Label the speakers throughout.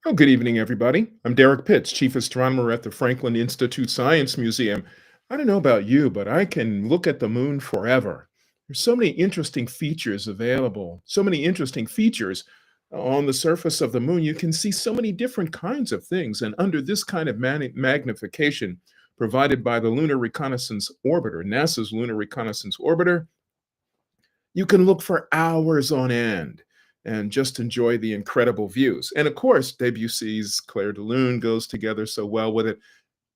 Speaker 1: Oh, good evening, everybody. I'm Derrick Pitts, Chief Astronomer at the Franklin Institute Science Museum. I don't know about you, but I can look at the moon forever. There's so many interesting features available, so many interesting features on the surface of the moon. You can see so many different kinds of things. And under this kind of magnification provided by the Lunar Reconnaissance Orbiter, NASA's Lunar Reconnaissance Orbiter, you can look for hours on end and just enjoy the incredible views. And of course, Debussy's Clair de Lune goes together so well with it.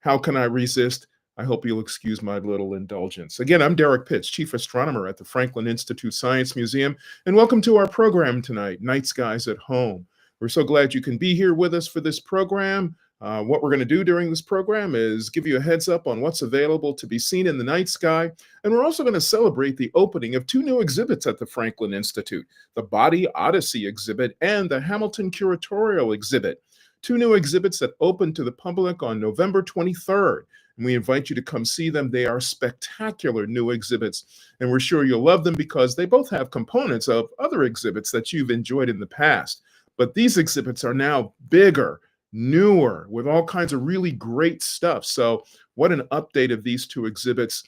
Speaker 1: How can I resist? I hope you'll excuse my little indulgence. Again, I'm Derrick Pitts, Chief Astronomer at the Franklin Institute Science Museum, and welcome to our program tonight, Night Skies at Home. We're so glad you can be here with us for this program. What we're going to do during this program is give you a heads up on what's available to be seen in the night sky. And we're also going to celebrate the opening of two new exhibits at the Franklin Institute, the Body Odyssey exhibit and the Hamilton Curatorial exhibit. Two new exhibits that open to the public on November 23rd. And we invite you to come see them. They are spectacular new exhibits, and we're sure you'll love them because they both have components of other exhibits that you've enjoyed in the past. But these exhibits are now bigger, newer, with all kinds of really great stuff. So what an update of these two exhibits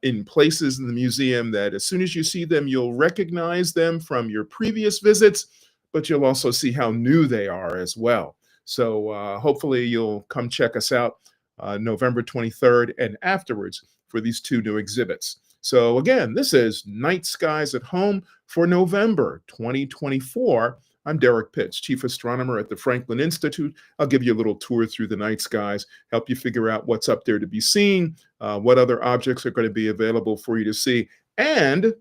Speaker 1: in places in the museum that as soon as you see them, you'll recognize them from your previous visits, but you'll also see how new they are as well. So hopefully you'll come check us out November 23rd and afterwards for these two new exhibits. So again, this is Night Skies at Home for November 2024. I'm Derrick Pitts, Chief Astronomer at the Franklin Institute. I'll give you a little tour through the night skies, help you figure out what's up there to be seen, what other objects are going to be available for you to see. And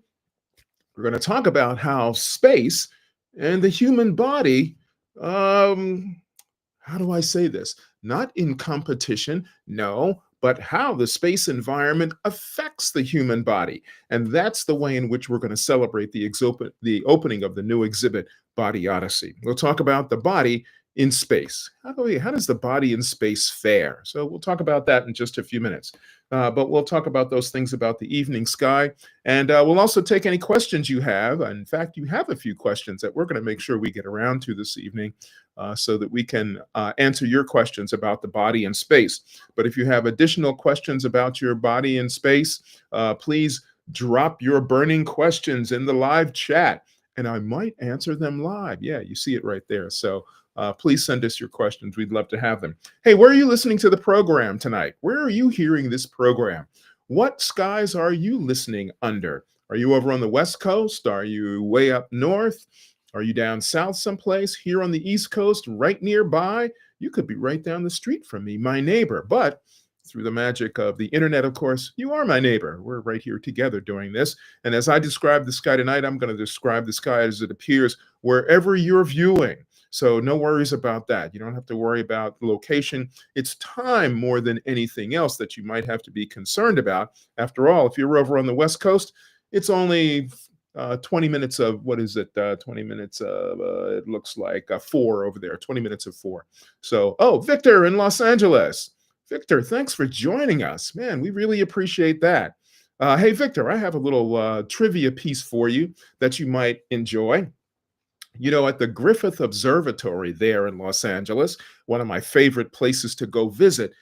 Speaker 1: we're going to talk about how space and the human body, how do I say this? Not in competition, no, but how the space environment affects the human body. And that's the way in which we're going to celebrate the opening of the new exhibit, Body Odyssey. We'll talk about the body in space. How does the body in space fare? So we'll talk about that in just a few minutes. But we'll talk about those things about the evening sky. And we'll also take any questions you have. In fact, you have a few questions that we're going to make sure we get around to this evening so that we can answer your questions about the body in space. But if you have additional questions about your body in space, please drop your burning questions in the live chat, and I might answer them live. Yeah, you see it right there. So please send us your questions. We'd love to have them. Hey, where are you listening to the program tonight? Where are you hearing this program? What skies are you listening under? Are you over on the West Coast? Are you way up north? Are you down south someplace? Here on the East Coast, right nearby? You could be right down the street from me, my neighbor. But through the magic of the internet, of course, you are my neighbor. We're right here together doing this. And as I describe the sky tonight, I'm going to describe the sky as it appears wherever you're viewing. So no worries about that. You don't have to worry about location. It's time more than anything else that you might have to be concerned about. After all, if you're over on the West Coast, it's only 20 minutes of, what is it? 20 minutes of, it looks like 4 over there, 20 minutes of 4. So, oh, Victor in Los Angeles. Victor, thanks for joining us. Man, we really appreciate that. Hey, Victor, I have a little trivia piece for you that you might enjoy. You know, at the Griffith Observatory there in Los Angeles, one of my favorite places to go visit,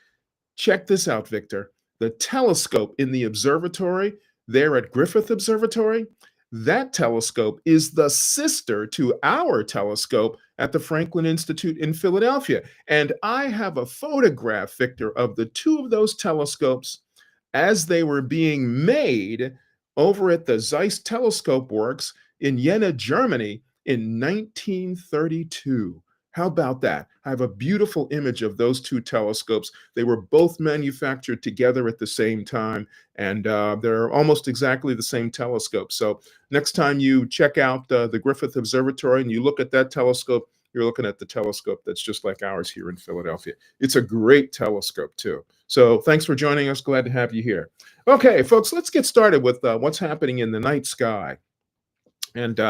Speaker 1: check this out, Victor. The telescope in the observatory there at Griffith Observatory, that telescope is the sister to our telescope at the Franklin Institute in Philadelphia. And I have a photograph, Victor, of the two of those telescopes as they were being made over at the Zeiss Telescope Works in Jena, Germany in 1932. How about that? I have a beautiful image of those two telescopes. They were both manufactured together at the same time, and they're almost exactly the same telescope. So next time you check out the Griffith Observatory and you look at that telescope, you're looking at the telescope that's just like ours here in Philadelphia. It's a great telescope, too. So thanks for joining us. Glad to have you here. Okay, folks, let's get started with what's happening in the night sky. And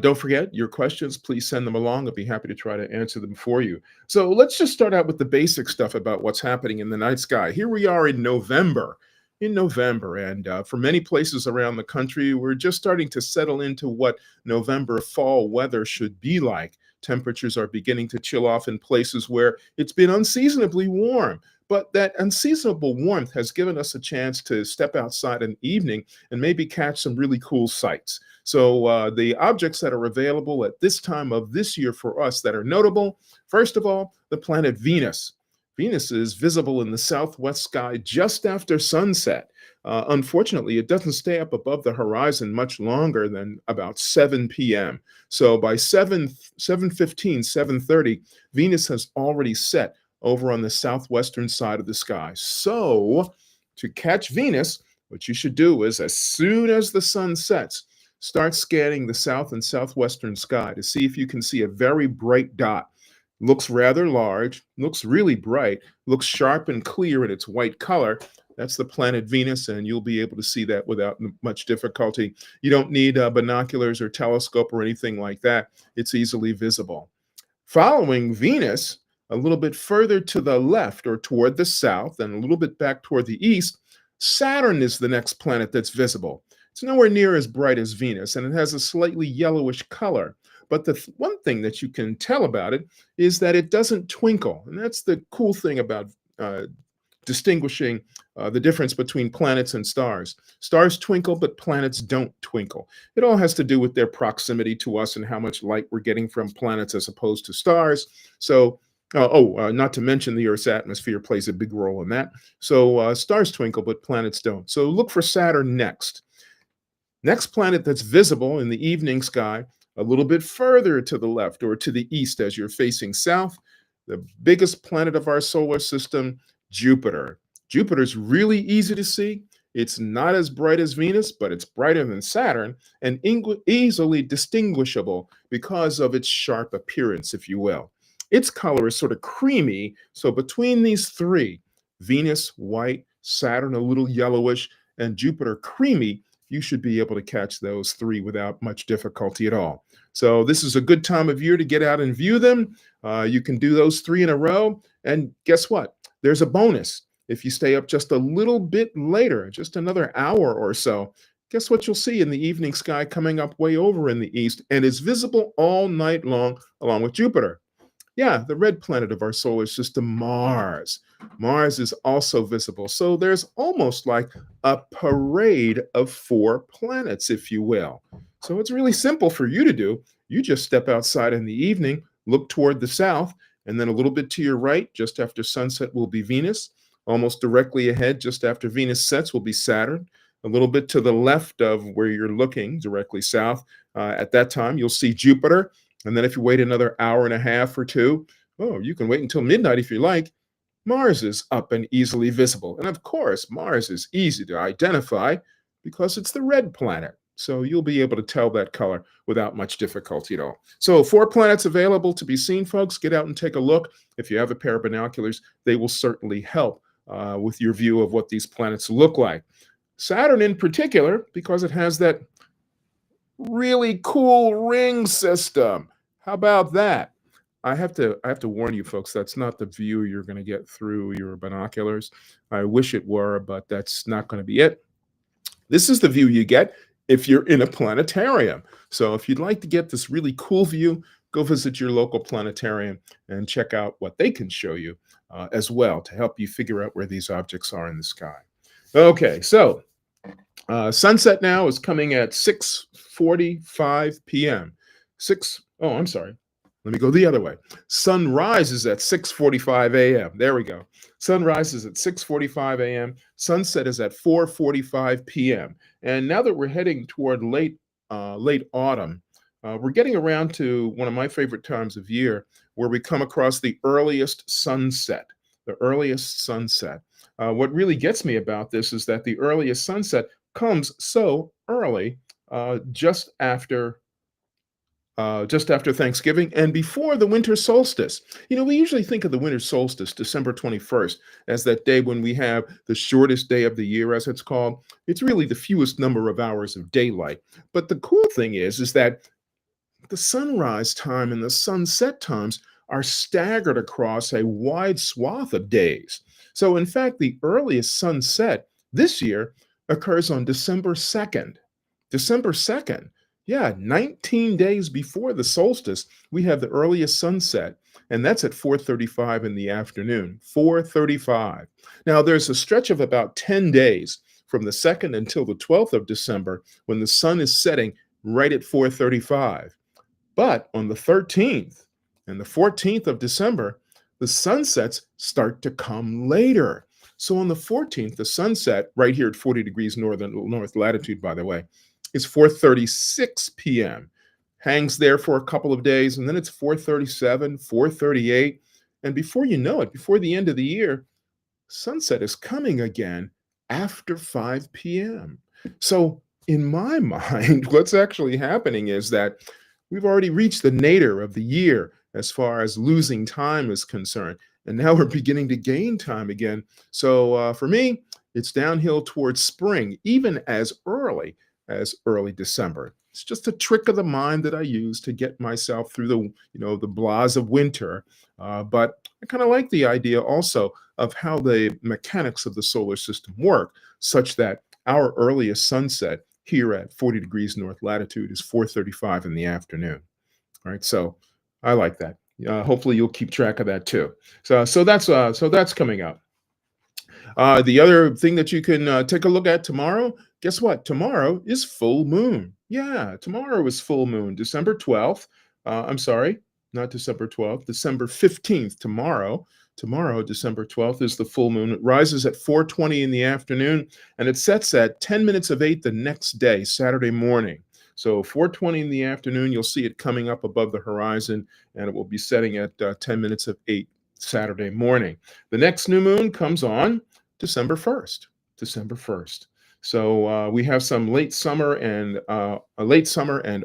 Speaker 1: don't forget your questions. Please send them along. I'll be happy to try to answer them for you. So let's just start out with the basic stuff about what's happening in the night sky. Here we are in November. And for many places around the country, we're just starting to settle into what November fall weather should be like. Temperatures are beginning to chill off in places where it's been unseasonably warm. But that unseasonable warmth has given us a chance to step outside in the evening and maybe catch some really cool sights. So the objects that are available at this time of this year for us that are notable, first of all, the planet Venus. Venus is visible in the southwest sky just after sunset. Unfortunately, it doesn't stay up above the horizon much longer than about 7 p.m. So by 7:15, 7:30, Venus has already set over on the southwestern side of the sky. So to catch Venus, what you should do is as soon as the sun sets, start scanning the south and southwestern sky to see if you can see a very bright dot. Looks rather large, looks really bright, looks sharp and clear in its white color. That's the planet Venus, and you'll be able to see that without much difficulty. You don't need binoculars or telescope or anything like that. It's easily visible. Following Venus, a little bit further to the left or toward the south and a little bit back toward the east, Saturn is the next planet that's visible. It's nowhere near as bright as Venus, and it has a slightly yellowish color. But the one thing that you can tell about it is that it doesn't twinkle. And that's the cool thing about distinguishing the difference between planets and stars. Stars twinkle, but planets don't twinkle. It all has to do with their proximity to us and how much light we're getting from planets as opposed to stars. So, not to mention the Earth's atmosphere plays a big role in that. So stars twinkle, but planets don't. So look for Saturn next. Next planet that's visible in the evening sky, a little bit further to the left or to the east as you're facing south, the biggest planet of our solar system, Jupiter. Jupiter's really easy to see. It's not as bright as Venus, but it's brighter than Saturn and easily distinguishable because of its sharp appearance, if you will. Its color is sort of creamy. So between these three, Venus white, Saturn a little yellowish, and Jupiter creamy, you should be able to catch those three without much difficulty at all. So this is a good time of year to get out and view them. You can do those three in a row. And guess what? There's a bonus. If you stay up just a little bit later, just another hour or so, guess what you'll see in the evening sky coming up way over in the east and is visible all night long along with Jupiter? Yeah, the red planet of our solar system, Mars. Mars is also visible. So there's almost like a parade of 4 planets, if you will. So it's really simple for you to do. You just step outside in the evening, look toward the south, and then a little bit to your right, just after sunset, will be Venus. Almost directly ahead, just after Venus sets, will be Saturn. A little bit to the left of where you're looking, directly south, at that time, you'll see Jupiter. And then if you wait another hour and a half or two, you can wait until midnight if you like, Mars is up and easily visible. And of course, Mars is easy to identify because it's the red planet. So you'll be able to tell that color without much difficulty at all. So 4 planets available to be seen, folks. Get out and take a look. If you have a pair of binoculars, they will certainly help with your view of what these planets look like. Saturn in particular, because it has that really cool ring system. How about that? I have to warn you folks, that's not the view you're going to get through your binoculars. I wish it were, but that's not going to be it. This is the view you get if you're in a planetarium. So if you'd like to get this really cool view, go visit your local planetarium and check out what they can show you as well to help you figure out where these objects are in the sky. Okay, so sunset now is coming at 6:45 p.m. I'm sorry. Let me go the other way. Sunrise is at 6:45 a.m. There we go. Sunrise is at 6:45 a.m. Sunset is at 4:45 p.m. And now that we're heading toward late autumn, we're getting around to one of my favorite times of year where we come across the earliest sunset. The earliest sunset. What really gets me about this is that the earliest sunset comes so early, just after Thanksgiving and before the winter solstice. You know, we usually think of the winter solstice, December 21st, as that day when we have the shortest day of the year, as it's called. It's really the fewest number of hours of daylight. But the cool thing is that the sunrise time and the sunset times are staggered across a wide swath of days. So in fact, the earliest sunset this year occurs on December 2nd. December 2nd. Yeah, 19 days before the solstice, we have the earliest sunset, and that's at 4:35 in the afternoon. 4:35. Now, there's a stretch of about 10 days from the 2nd until the 12th of December when the sun is setting right at 4:35. But on the 13th and the 14th of December, the sunsets start to come later. So on the 14th, the sunset, right here at 40 degrees north latitude, by the way, is 4:36 p.m. Hangs there for a couple of days, and then it's 4:37, 4:38. And before you know it, before the end of the year, sunset is coming again after 5 p.m. So, in my mind, what's actually happening is that we've already reached the nadir of the year as far as losing time is concerned. And now we're beginning to gain time again. So, for me, it's downhill towards spring, even as early December. It's just a trick of the mind that I use to get myself through the blahs of winter. But I kind of like the idea also of how the mechanics of the solar system work, such that our earliest sunset here at 40 degrees north latitude is 4:35 in the afternoon. All right, so I like that. Hopefully, you'll keep track of that too. So that's coming up. The other thing that you can take a look at tomorrow, guess what? Tomorrow is full moon. Yeah, tomorrow is full moon, December 12th. I'm sorry, not December 12th, December 15th. Tomorrow, December 12th, is the full moon. It rises at 4:20 in the afternoon, and it sets at 10 minutes of 8 the next day, Saturday morning. So 4:20 in the afternoon, you'll see it coming up above the horizon, and it will be setting at 10 minutes of 8 Saturday morning. The next new moon comes on December 1st. December 1st. So we have some late summer and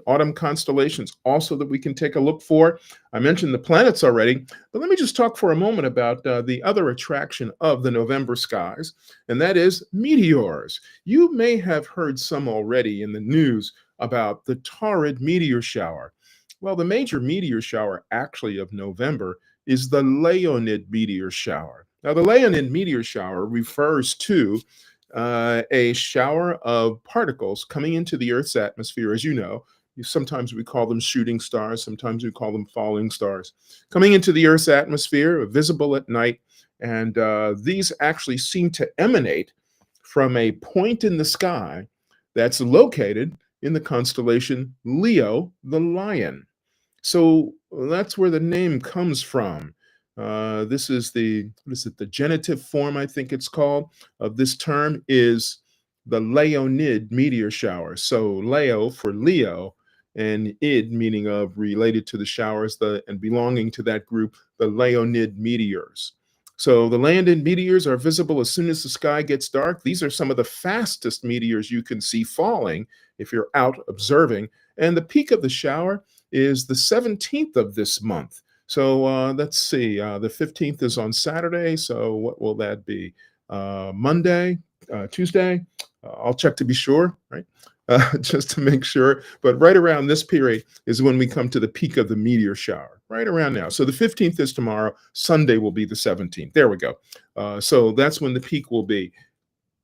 Speaker 1: autumn constellations also that we can take a look for. I mentioned the planets already, but let me just talk for a moment about the other attraction of the November skies, and that is meteors. You may have heard some already in the news about the torrid meteor shower. Well, the major meteor shower actually of November is the Leonid meteor shower. Now, the Leonid meteor shower refers to a shower of particles coming into the Earth's atmosphere, as you know. Sometimes we call them shooting stars, sometimes we call them falling stars, coming into the Earth's atmosphere, visible at night. And these actually seem to emanate from a point in the sky that's located in the constellation Leo, the lion. So that's where the name comes from. This is what is it, the genitive form, I think it's called, of this term is the Leonid meteor shower. So Leo for Leo, and id meaning of related to the showers, and belonging to that group, the Leonid meteors. So the Leonid meteors are visible as soon as the sky gets dark. These are some of the fastest meteors you can see falling if you're out observing. And the peak of the shower is the 17th of this month. So let's see, the 15th is on Saturday. So what will that be? Monday, Tuesday? I'll check to be sure, right? Just to make sure. But right around this period is when we come to the peak of the meteor shower, right around now. So the 15th is tomorrow. Sunday will be the 17th. There we go. So that's when the peak will be.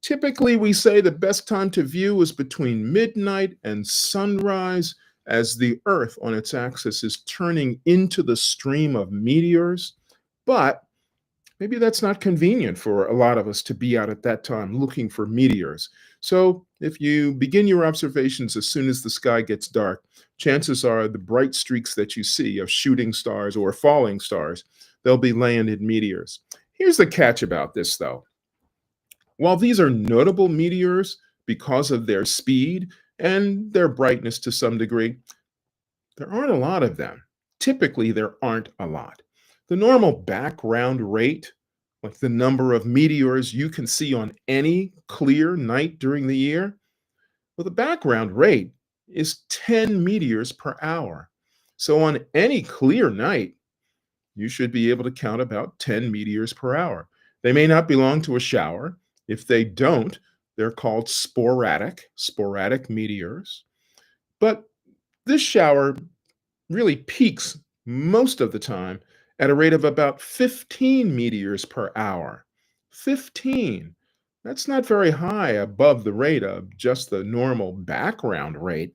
Speaker 1: Typically, we say the best time to view is between midnight and sunrise, as the Earth on its axis is turning into the stream of meteors. But maybe that's not convenient for a lot of us to be out at that time looking for meteors. So if you begin your observations as soon as the sky gets dark, chances are the bright streaks that you see of shooting stars or falling stars, they'll be Leonid meteors. Here's the catch about this, though. While these are notable meteors because of their speed and their brightness to some degree, there aren't a lot of them. Typically, there aren't a lot. The normal background rate, like the number of meteors you can see on any clear night during the year, well, the background rate is 10 meteors per hour. So on any clear night, you should be able to count about 10 meteors per hour. They may not belong to a shower. If they don't, they're called sporadic meteors. But this shower really peaks most of the time at a rate of about 15 meteors per hour. 15. That's not very high above the rate of just the normal background rate.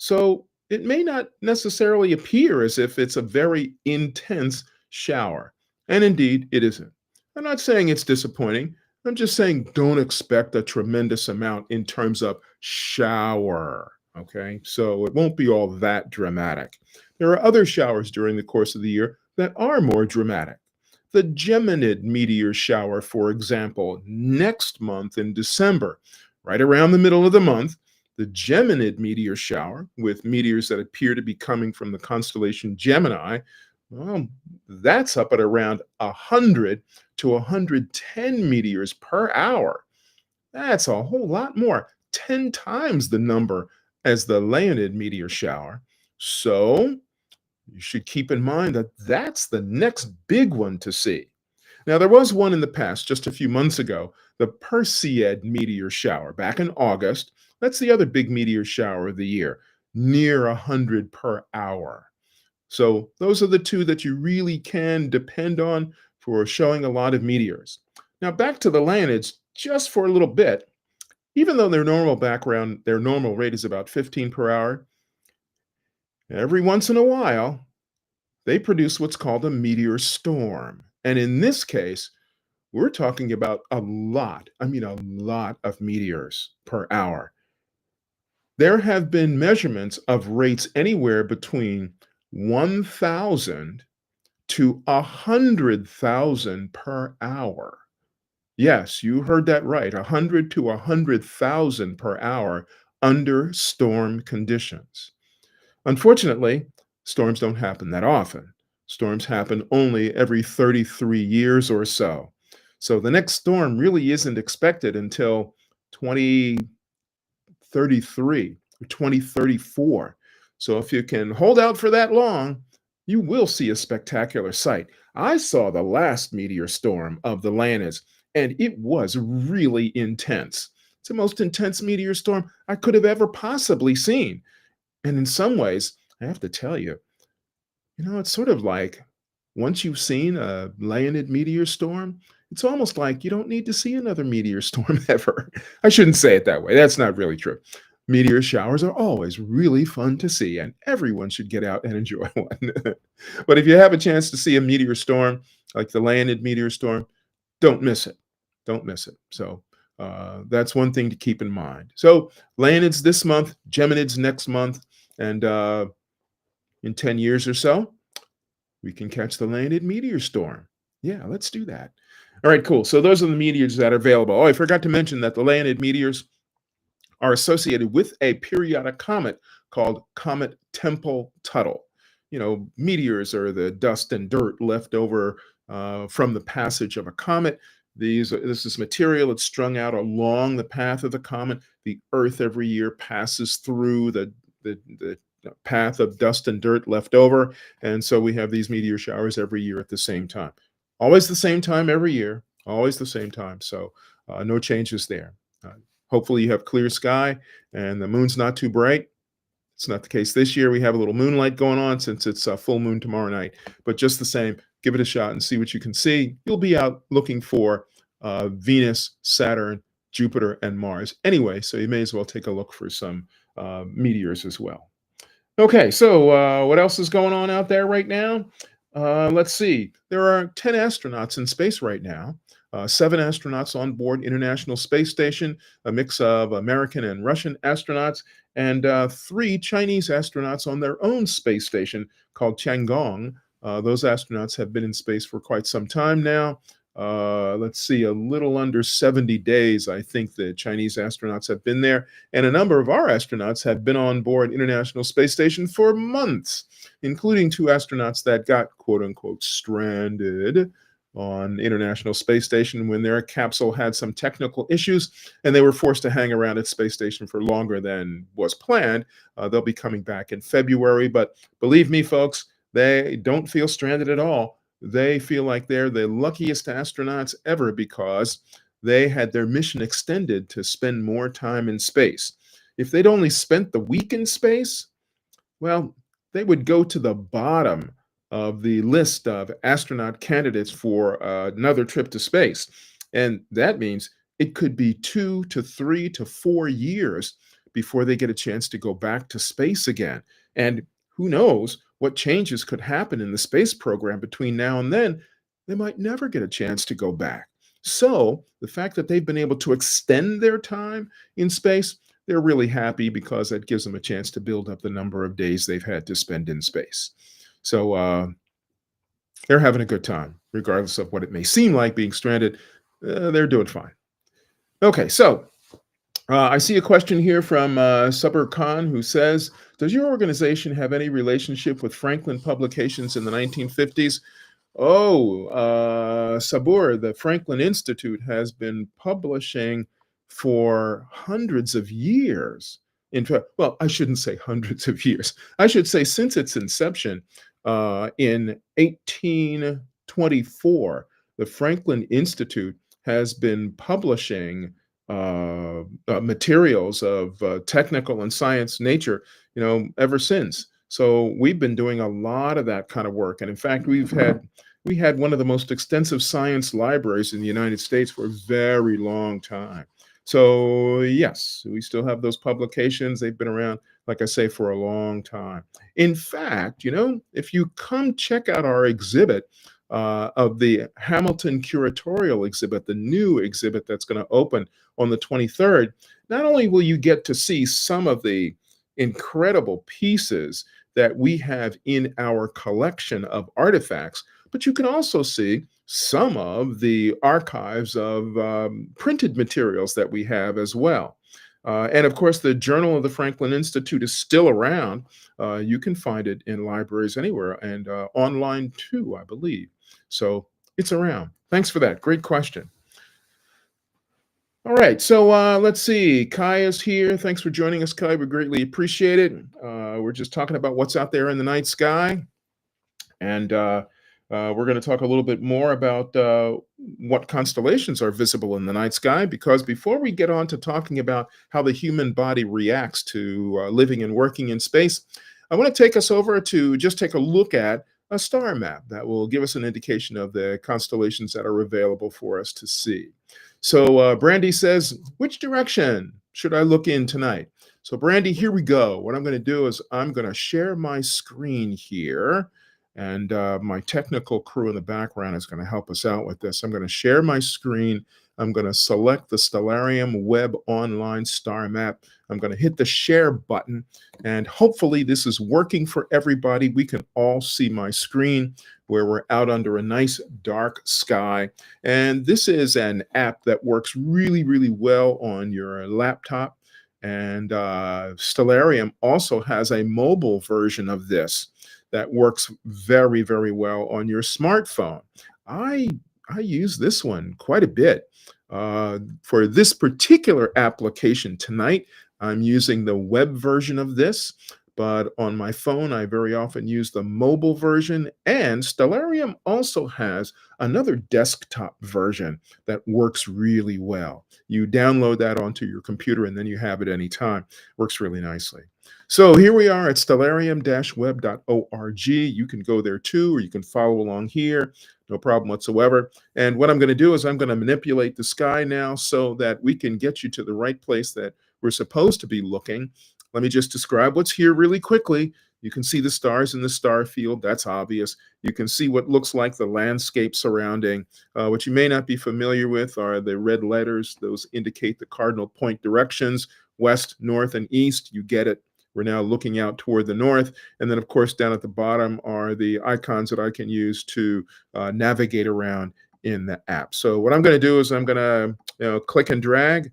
Speaker 1: So it may not necessarily appear as if it's a very intense shower. And indeed, it isn't. I'm not saying it's disappointing. I'm just saying don't expect a tremendous amount in terms of shower. Okay, so it won't be all that dramatic. There are other showers during the course of the year that are more dramatic. The Geminid meteor shower, for example, next month in December, right around the middle of the month, the Geminid meteor shower, with meteors that appear to be coming from the constellation Gemini, well, that's up at around 100 to 110 meteors per hour. That's a whole lot more, 10 times the number as the Leonid meteor shower. So you should keep in mind that that's the next big one to see. Now, there was one in the past, just a few months ago, the Perseid meteor shower back in August. That's the other big meteor shower of the year, near 100 per hour. So those are the two that you really can depend on for showing a lot of meteors. Now, back to the Leonids, just for a little bit. Even though their normal rate is about 15 per hour, every once in a while, they produce what's called a meteor storm. And in this case, we're talking about a lot, I mean, a lot of meteors per hour. There have been measurements of rates anywhere between 1,000 to 100,000 per hour. Yes, you heard that right, 100 to 100,000 per hour under storm conditions. Unfortunately, storms don't happen that often. Storms happen only every 33 years or so. So the next storm really isn't expected until 2033 or 2034. So if you can hold out for that long, you will see a spectacular sight. I saw the last meteor storm of the Leonids, and it was really intense. It's the most intense meteor storm I could have ever possibly seen. And in some ways, I have to tell you, it's sort of like once you've seen a Leonid meteor storm, it's almost like you don't need to see another meteor storm ever. I shouldn't say it that way. That's not really true. Meteor showers are always really fun to see, and everyone should get out and enjoy one. But if you have a chance to see a meteor storm, like the Leonid meteor storm, don't miss it. Don't miss it. So that's one thing to keep in mind. So Leonids this month, Geminids next month, and in 10 years or so, we can catch the Leonid meteor storm. Yeah, let's do that. All right, cool. So those are the meteors that are available. Oh, I forgot to mention that the Leonid meteors are associated with a periodic comet called Comet Tempel-Tuttle. Meteors are the dust and dirt left over from the passage of a comet. This is material that's strung out along the path of the comet. The Earth every year passes through the path of dust and dirt left over. And so we have these meteor showers every year at the same time. Always the same time every year, always the same time. So no changes there. Hopefully you have clear sky and the moon's not too bright. It's not the case this year. We have a little moonlight going on since it's a full moon tomorrow night. But just the same, give it a shot and see what you can see. You'll be out looking for Venus, Saturn, Jupiter, and Mars anyway, so you may as well take a look for some meteors as well. Okay, so what else is going on out there right now? Let's see. There are 10 astronauts in space right now. 7 astronauts on board International Space Station, a mix of American and Russian astronauts, and 3 Chinese astronauts on their own space station called Tiangong. Those astronauts have been in space for quite some time now. Let's see, a little under 70 days, I think the Chinese astronauts have been there. And a number of our astronauts have been on board International Space Station for months, including 2 astronauts that got, quote unquote, stranded on International Space Station when their capsule had some technical issues and they were forced to hang around at Space Station for longer than was planned. They'll be coming back in February, but believe me, folks, they don't feel stranded at all. They feel like they're the luckiest astronauts ever because they had their mission extended to spend more time in space. If they'd only spent the week in space, well, they would go to the bottom of the list of astronaut candidates for another trip to space. And that means it could be 2 to 3 to 4 years before they get a chance to go back to space again. And who knows what changes could happen in the space program between now and then. They might never get a chance to go back. So the fact that they've been able to extend their time in space, they're really happy because that gives them a chance to build up the number of days they've had to spend in space. So they're having a good time, regardless of what it may seem like being stranded. They're doing fine. Okay, so I see a question here from Sabir Khan, who says, does your organization have any relationship with Franklin publications in the 1950s? Oh, Sabur, the Franklin Institute has been publishing for hundreds of years. In fact, well, I shouldn't say hundreds of years. I should say since its inception in 1824, the Franklin Institute has been publishing materials of technical and science nature, ever since. So we've been doing a lot of that kind of work, and in fact, we had one of the most extensive science libraries in the United States for a very long time. So yes, we still have those publications. They've been around, like I say, for a long time. In fact, if you come check out our exhibit of the Hamilton Curatorial exhibit, the new exhibit that's going to open on the 23rd, not only will you get to see some of the incredible pieces that we have in our collection of artifacts, but you can also see some of the archives of printed materials that we have as well. And of course, the Journal of the Franklin Institute is still around. You can find it in libraries anywhere and online too, I believe. So it's around. Thanks for that. Great question. All right, so let's see. Kai is here. Thanks for joining us, Kai. We greatly appreciate it. We're just talking about what's out there in the night sky. And we're going to talk a little bit more about what constellations are visible in the night sky, because before we get on to talking about how the human body reacts to living and working in space, I want to take us over to just take a look at a star map that will give us an indication of the constellations that are available for us to see. So Brandy says, which direction should I look in tonight? So Brandy, here we go. What I'm going to do is I'm going to share my screen here. And my technical crew in the background is going to help us out with this. I'm going to share my screen. I'm going to select the Stellarium Web Online Star Map. I'm going to hit the share button, and hopefully this is working for everybody. We can all see my screen where we're out under a nice dark sky. And this is an app that works really, really well on your laptop. And Stellarium also has a mobile version of this that works very, very well on your smartphone. I use this one quite a bit. For this particular application tonight, I'm using the web version of this, but on my phone, I very often use the mobile version, and Stellarium also has another desktop version that works really well. You download that onto your computer, and then you have it anytime. Works really nicely. So here we are at stellarium-web.org. You can go there too, or you can follow along here. No problem whatsoever. And what I'm going to do is I'm going to manipulate the sky now so that we can get you to the right place that we're supposed to be looking. Let me just describe what's here really quickly. You can see the stars in the star field. That's obvious. You can see what looks like the landscape surrounding. What you may not be familiar with are the red letters. Those indicate the cardinal point directions, west, north, and east. You get it. We're now looking out toward the north. And then, of course, down at the bottom are the icons that I can use to navigate around in the app. So what I'm going to do is I'm going to click and drag,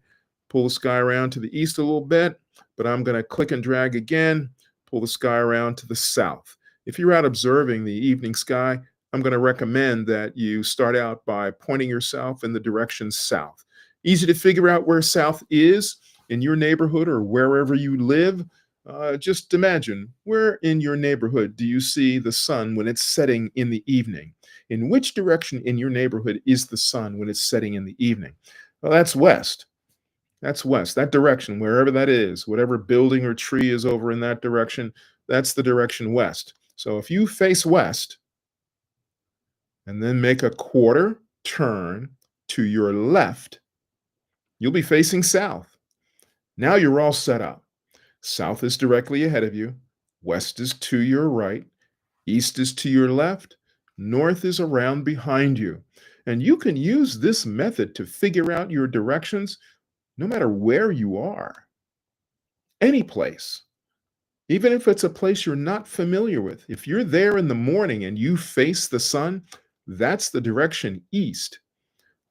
Speaker 1: pull the sky around to the east a little bit, but I'm going to click and drag again, pull the sky around to the south. If you're out observing the evening sky, I'm going to recommend that you start out by pointing yourself in the direction south. Easy to figure out where south is in your neighborhood or wherever you live. Just imagine, where in your neighborhood do you see the sun when it's setting in the evening? In which direction in your neighborhood is the sun when it's setting in the evening? Well, that's west. That's west, that direction, wherever that is, whatever building or tree is over in that direction, that's the direction west. So if you face west and then make a quarter turn to your left, you'll be facing south. Now you're all set up. South is directly ahead of you, west is to your right, east is to your left, north is around behind you. And you can use this method to figure out your directions no matter where you are, any place. Even if it's a place you're not familiar with, if you're there in the morning and you face the sun, that's the direction east.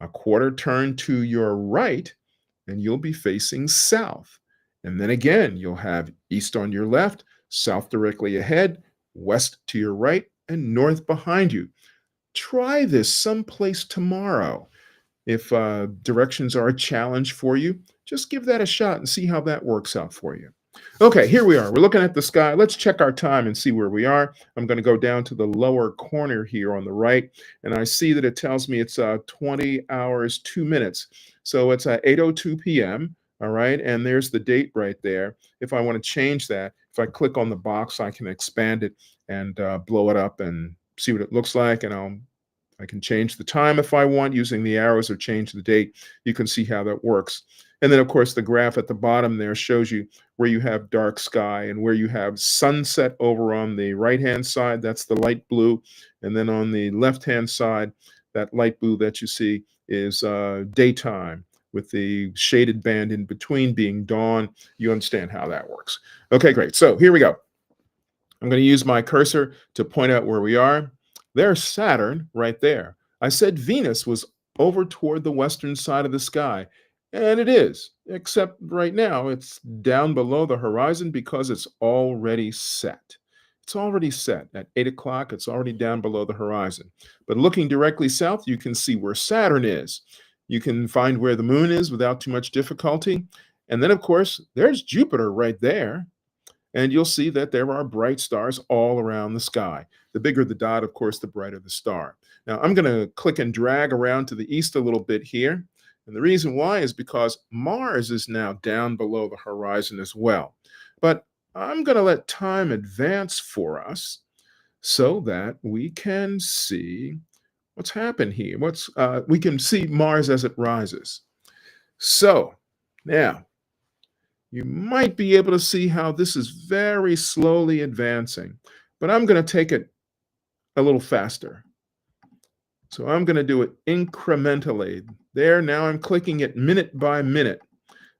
Speaker 1: A quarter turn to your right, and you'll be facing south. And then again, you'll have east on your left, south directly ahead, west to your right, and north behind you. Try this someplace tomorrow. If directions are a challenge for you, just give that a shot and see how that works out for you. Okay, here we are. We're looking at the sky. Let's check our time and see where we are. I'm going to go down to the lower corner here on the right, and I see that it tells me it's 20 hours, 2 minutes. So it's 8:02 p.m., all right, and there's the date right there. If I want to change that, if I click on the box, I can expand it and blow it up and see what it looks like, and I can change the time if I want using the arrows or change the date. You can see how that works. And then, of course, the graph at the bottom there shows you where you have dark sky and where you have sunset over on the right-hand side. That's the light blue. And then on the left-hand side, that light blue that you see is daytime with the shaded band in between being dawn. You understand how that works. Okay, great. So here we go. I'm going to use my cursor to point out where we are. There's Saturn right there. I said Venus was over toward the western side of the sky, and it is, except right now it's down below the horizon because it's already set. It's already set at 8 o'clock. It's already down below the horizon. But looking directly south, you can see where Saturn is. You can find where the moon is without too much difficulty. And then, of course, there's Jupiter right there. And you'll see that there are bright stars all around the sky. The bigger the dot, of course, the brighter the star. Now, I'm going to click and drag around to the east a little bit here. And the reason why is because Mars is now down below the horizon as well. But I'm going to let time advance for us so that we can see what's happened here. We can see Mars as it rises. So now, you might be able to see how this is very slowly advancing, but I'm going to take it a little faster. So I'm going to do it incrementally. There, now I'm clicking it minute by minute.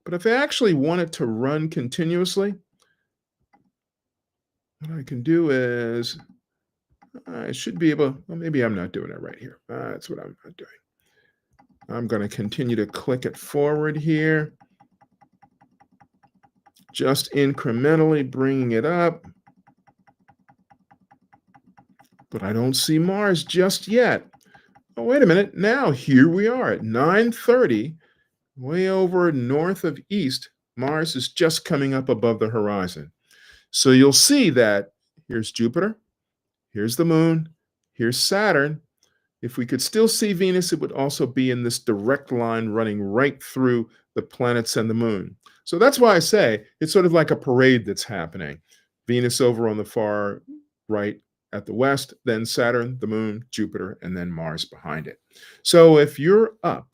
Speaker 1: But if I actually want it to run continuously, what I can do is, I should be able, well, maybe I'm not doing it right here. That's what I'm not doing. I'm going to continue to click it forward here. Just incrementally bringing it up. But I don't see Mars just yet. Oh, wait a minute. Now here we are at 9:30, way over north of east. Mars is just coming up above the horizon. So you'll see that here's Jupiter, here's the moon, here's Saturn. If we could still see Venus, it would also be in this direct line running right through the planets and the moon. So that's why I say it's sort of like a parade that's happening. Venus over on the far right at the west, then Saturn, the moon, Jupiter, and then Mars behind it. So if you're up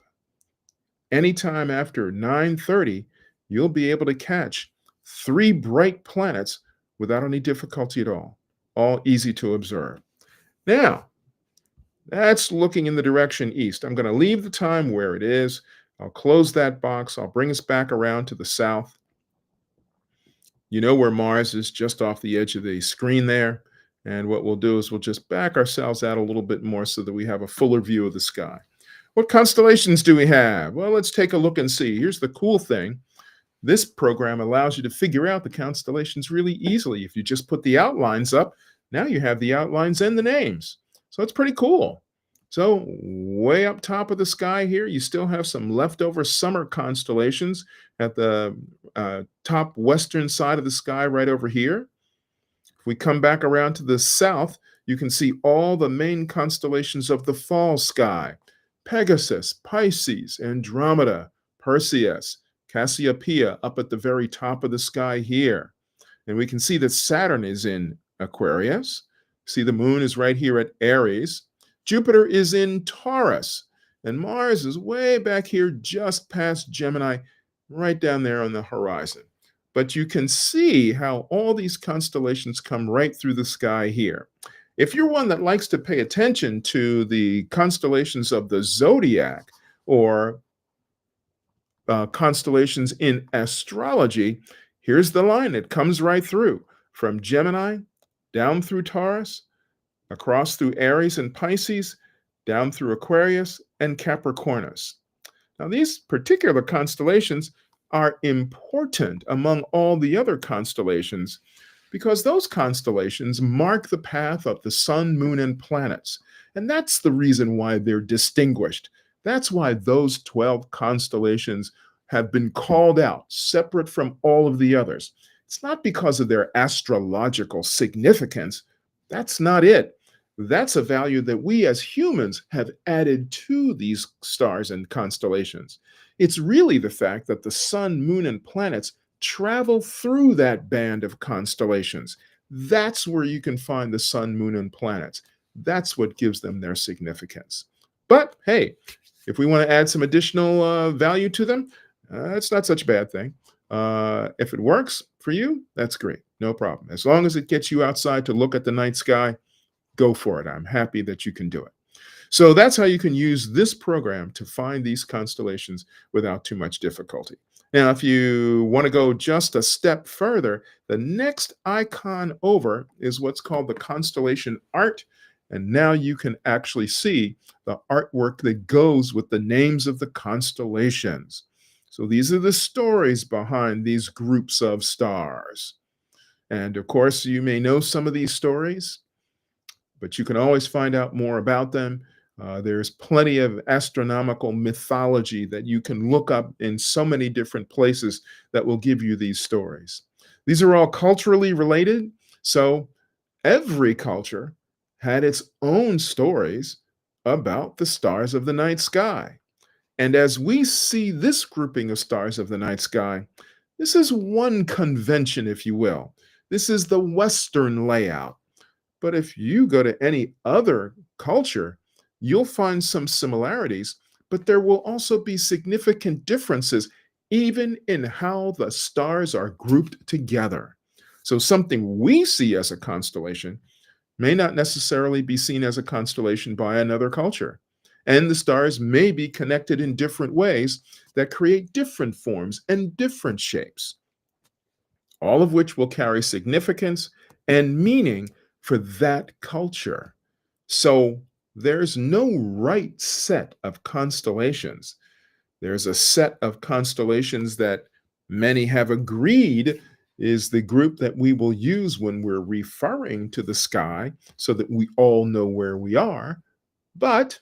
Speaker 1: anytime after 9:30, you'll be able to catch 3 bright planets without any difficulty at all easy to observe. Now, that's looking in the direction east. I'm going to leave the time where it is. I'll close that box. I'll bring us back around to the south. You know where Mars is, just off the edge of the screen there. And what we'll do is we'll just back ourselves out a little bit more so that we have a fuller view of the sky. What constellations do we have? Well, let's take a look and see. Here's the cool thing. This program allows you to figure out the constellations really easily. If you just put the outlines up, now you have the outlines and the names. So it's pretty cool. So way up top of the sky here, you still have some leftover summer constellations at the top western side of the sky right over here. If we come back around to the south, you can see all the main constellations of the fall sky. Pegasus, Pisces, Andromeda, Perseus, Cassiopeia up at the very top of the sky here. And we can see that Saturn is in Aquarius. See, the moon is right here at Aries. Jupiter is in Taurus. And Mars is way back here just past Gemini, right down there on the horizon. but you can see how all these constellations come right through the sky here. If you're one that likes to pay attention to the constellations of the zodiac or constellations in astrology, here's the line. It comes right through from Gemini down through Taurus, across through Aries and Pisces, down through Aquarius and Capricornus. Now, these particular constellations are important among all the other constellations because those constellations mark the path of the sun, moon, and planets. And that's the reason why they're distinguished. That's why those 12 constellations have been called out, separate from all of the others. It's not because of their astrological significance. That's not it. That's a value that we as humans have added to these stars and constellations. It's really the fact that the sun, moon, and planets travel through that band of constellations. That's where you can find the sun, moon, and planets. That's what gives them their significance. But hey, if we want to add some additional value to them, it's not such a bad thing. If it works for you, that's great. No problem. As long as it gets you outside to look at the night sky, go for it. I'm happy that you can do it. So that's how you can use this program to find these constellations without too much difficulty. Now, if you want to go just a step further, the next icon over is what's called the constellation art. And now you can actually see the artwork that goes with the names of the constellations. So these are the stories behind these groups of stars. And of course, you may know some of these stories, but you can always find out more about them. There's plenty of astronomical mythology that you can look up in so many different places that will give you these stories. These are all culturally related, so every culture had its own stories about the stars of the night sky. And as we see this grouping of stars of the night sky, this is one convention, if you will. This is the Western layout. But if you go to any other culture, you'll find some similarities, but there will also be significant differences, even in how the stars are grouped together. So something we see as a constellation may not necessarily be seen as a constellation by another culture. And the stars may be connected in different ways that create different forms and different shapes, all of which will carry significance and meaning for that culture. So there's no right set of constellations. There's a set of constellations that many have agreed is the group that we will use when we're referring to the sky so that we all know where we are. But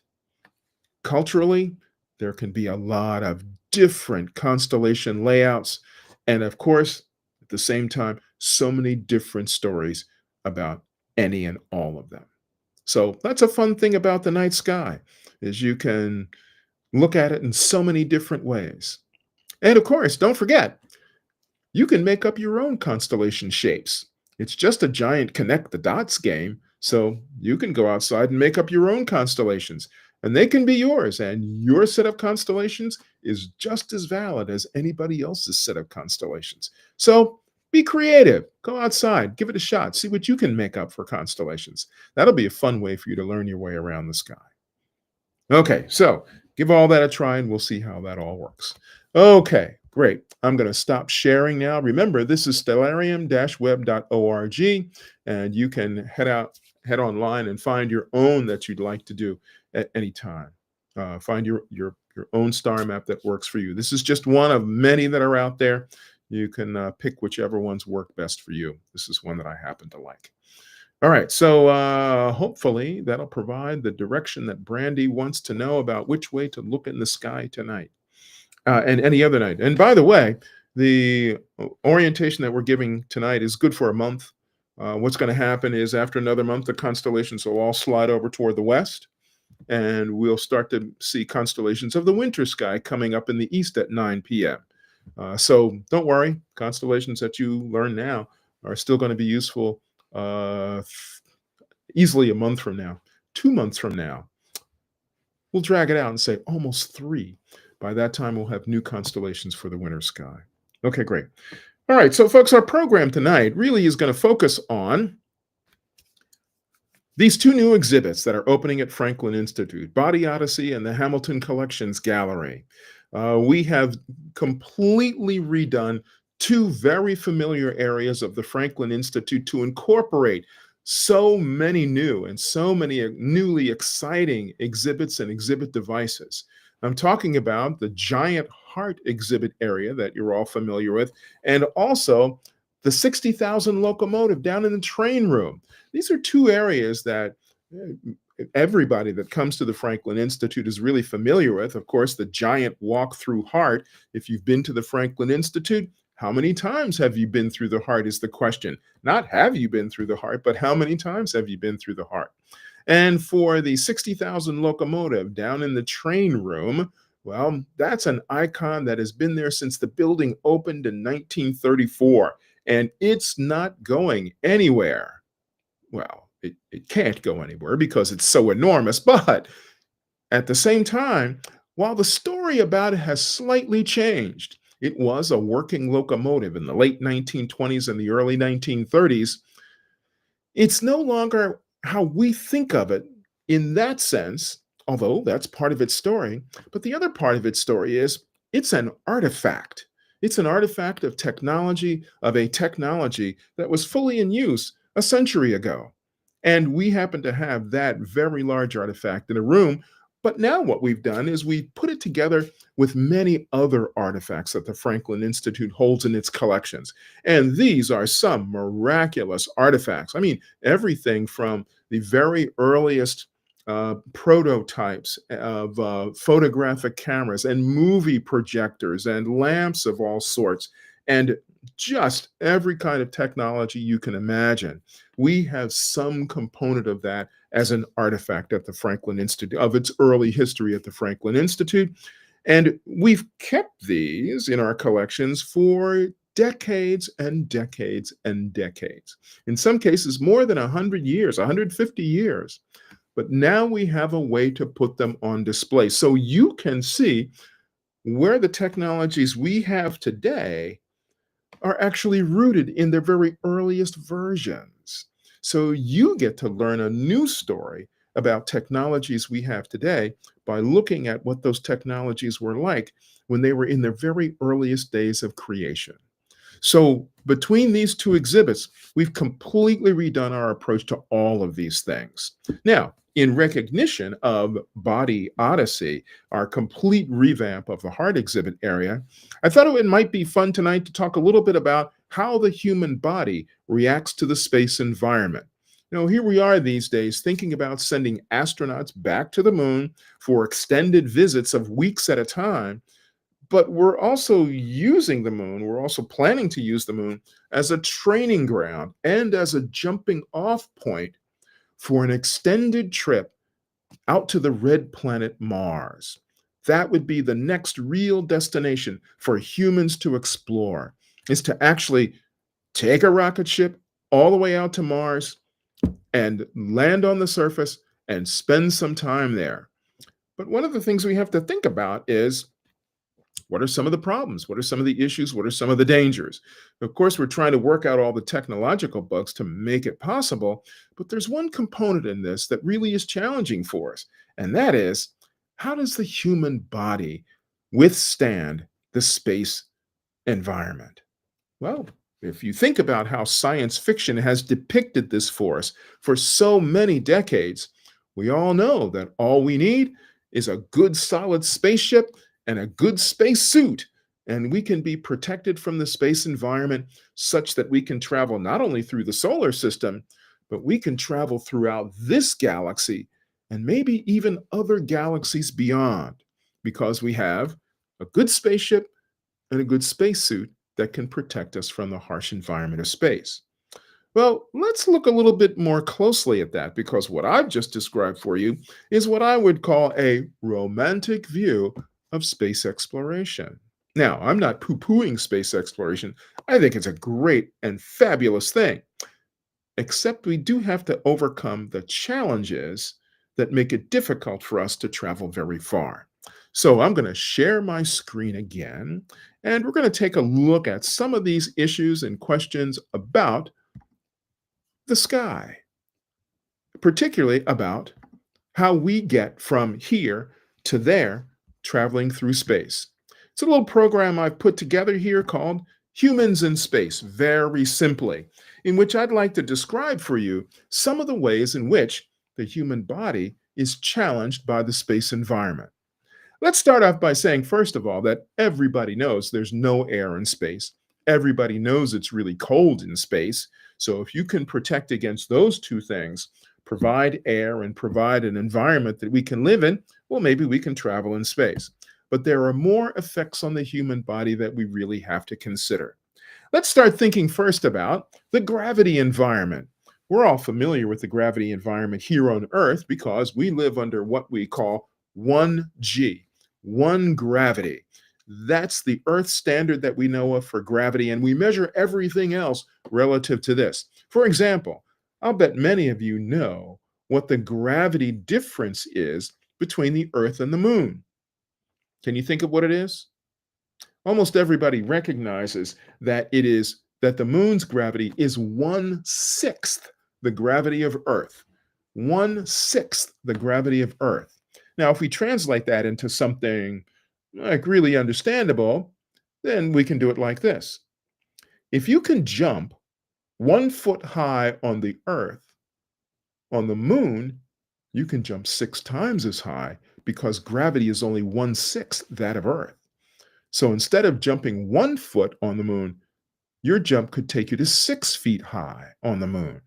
Speaker 1: culturally, there can be a lot of different constellation layouts. And of course, at the same time, so many different stories about any and all of them. So that's a fun thing about the night sky, is you can look at it in so many different ways. And of course, don't forget, you can make up your own constellation shapes. It's just a giant connect the dots game, so you can go outside and make up your own constellations, and they can be yours, and your set of constellations is just as valid as anybody else's set of constellations. So be creative. Go outside. Give it a shot. See what you can make up for constellations. That'll be a fun way for you to learn your way around the sky. Okay, so give all that a try, and we'll see how that all works. Okay, great. I'm going to stop sharing now. Remember, this is stellarium-web.org, and you can head online and find your own that you'd like to do at any time. Find your own star map that works for you. This is just one of many that are out there. You can pick whichever ones work best for you. This is one that I happen to like. All right, so hopefully that'll provide the direction that Brandy wants to know about which way to look in the sky tonight and any other night. And by the way, the orientation that we're giving tonight is good for a month. What's going to happen is after another month, the constellations will all slide over toward the west, and we'll start to see constellations of the winter sky coming up in the east at 9 p.m. So don't worry, constellations that you learn now are still going to be useful easily a month from now, 2 months from now. We'll drag it out and say almost 3. By that time, we'll have new constellations for the winter sky. Okay, great. All right, so folks, our program tonight really is going to focus on these two new exhibits that are opening at Franklin Institute, Body Odyssey and the Hamilton Collections Gallery. We have completely redone two very familiar areas of the Franklin Institute to incorporate so many new and so many newly exciting exhibits and exhibit devices. I'm talking about the giant heart exhibit area that you're all familiar with, and also the 60,000 locomotive down in the train room. These are two areas that everybody that comes to the Franklin Institute is really familiar with. Of course, the giant walk through heart. If you've been to the Franklin Institute, how many times have you been through the heart is the question. Not have you been through the heart, but how many times have you been through the heart? And for the 60,000 locomotive down in the train room, well, that's an icon that has been there since the building opened in 1934, and it's not going anywhere. Well, it can't go anywhere because it's so enormous. But at the same time, while the story about it has slightly changed, it was a working locomotive in the late 1920s and the early 1930s. It's no longer how we think of it in that sense, although that's part of its story. But the other part of its story is it's an artifact. It's an artifact of technology, of a technology that was fully in use a century ago. And we happen to have that very large artifact in a room. But now what we've done is we've put it together with many other artifacts that the Franklin Institute holds in its collections. And these are some miraculous artifacts. I mean, everything from the very earliest prototypes of photographic cameras and movie projectors and lamps of all sorts, and just every kind of technology you can imagine. We have some component of that as an artifact at the Franklin Institute, of its early history at the Franklin Institute. And we've kept these in our collections for decades and decades and decades. In some cases, more than 100 years, 150 years. But now we have a way to put them on display so you can see where the technologies we have today are actually rooted in their very earliest versions. So you get to learn a new story about technologies we have today by looking at what those technologies were like when they were in their very earliest days of creation. So between these two exhibits, we've completely redone our approach to all of these things. Now, in recognition of Body Odyssey, our complete revamp of the heart exhibit area, I thought it might be fun tonight to talk a little bit about how the human body reacts to the space environment. You know, here we are these days thinking about sending astronauts back to the moon for extended visits of weeks at a time. But we're also using the moon, we're also planning to use the moon as a training ground and as a jumping off point for an extended trip out to the red planet Mars. That would be the next real destination for humans to explore, is to actually take a rocket ship all the way out to Mars and land on the surface and spend some time there. But one of the things we have to think about is, what are some of the problems? What are some of the issues? What are some of the dangers? Of course, we're trying to work out all the technological bugs to make it possible, but there's one component in this that really is challenging for us, and that is, how does the human body withstand the space environment? Well, if you think about how science fiction has depicted this for us for so many decades, we all know that all we need is a good solid spaceship and a good space suit, and we can be protected from the space environment such that we can travel not only through the solar system, but we can travel throughout this galaxy and maybe even other galaxies beyond, because we have a good spaceship and a good spacesuit that can protect us from the harsh environment of space. Well, let's look a little bit more closely at that, because what I've just described for you is what I would call a romantic view of space exploration. Now, I'm not poo-pooing space exploration. I think it's a great and fabulous thing, except we do have to overcome the challenges that make it difficult for us to travel very far. So I'm going to share my screen again, and we're going to take a look at some of these issues and questions about the sky, particularly about how we get from here to there traveling through space. It's a little program I've put together here called Humans in Space, very simply, in which I'd like to describe for you some of the ways in which the human body is challenged by the space environment. Let's start off by saying, first of all, that everybody knows there's no air in space. Everybody knows it's really cold in space. So if you can protect against those two things, provide air and provide an environment that we can live in, well, maybe we can travel in space. But there are more effects on the human body that we really have to consider. Let's start thinking first about the gravity environment. We're all familiar with the gravity environment here on Earth because we live under what we call 1G, one gravity. That's the Earth standard that we know of for gravity, and we measure everything else relative to this. For example, I'll bet many of you know what the gravity difference is between the Earth and the Moon. Can you think of what it is? Almost everybody recognizes that the moon's gravity is 1/6 the gravity of Earth. 1/6 the gravity of Earth. Now, if we translate that into something like really understandable, then we can do it like this. If you can jump 1 foot high on the Earth, on the moon, you can jump 6 times as high because gravity is only 1/6 that of Earth. So instead of jumping 1 foot on the moon, your jump could take you to 6 feet high on the moon.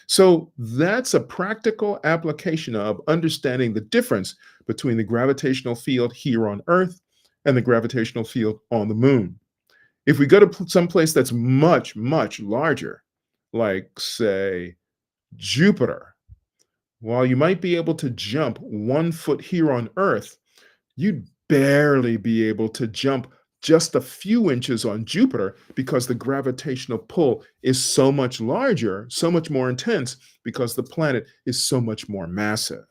Speaker 1: So that's a practical application of understanding the difference between the gravitational field here on Earth and the gravitational field on the moon. If we go to someplace that's much, much larger, like, say, Jupiter, while you might be able to jump 1 foot here on Earth, you'd barely be able to jump just a few inches on Jupiter because the gravitational pull is so much larger, so much more intense, because the planet is so much more massive.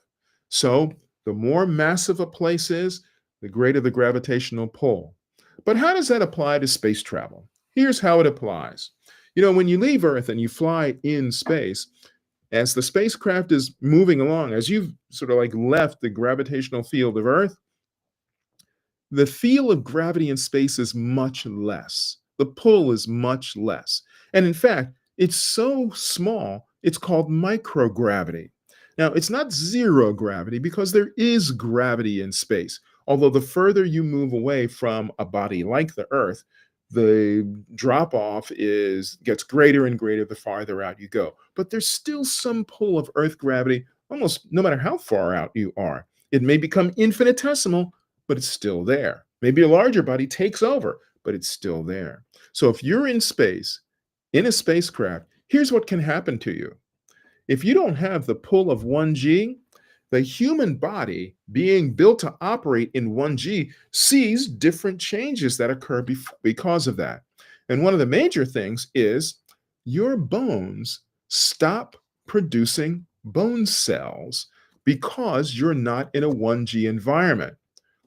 Speaker 1: So the more massive a place is, the greater the gravitational pull. But how does that apply to space travel? Here's how it applies. When you leave Earth and you fly in space, as the spacecraft is moving along, as you've sort of like left the gravitational field of Earth, the feel of gravity in space is much less. The pull is much less. And in fact, it's so small, it's called microgravity. Now, it's not zero gravity because there is gravity in space. Although the further you move away from a body like the Earth, the drop off gets greater and greater the farther out you go. But there's still some pull of Earth gravity almost no matter how far out you are. It may become infinitesimal, but it's still there. Maybe a larger body takes over, but it's still there. So if you're in space, in a spacecraft, here's what can happen to you. If you don't have the pull of 1G, the human body, being built to operate in 1G, sees different changes that occur because of that. And one of the major things is your bones stop producing bone cells because you're not in a 1G environment.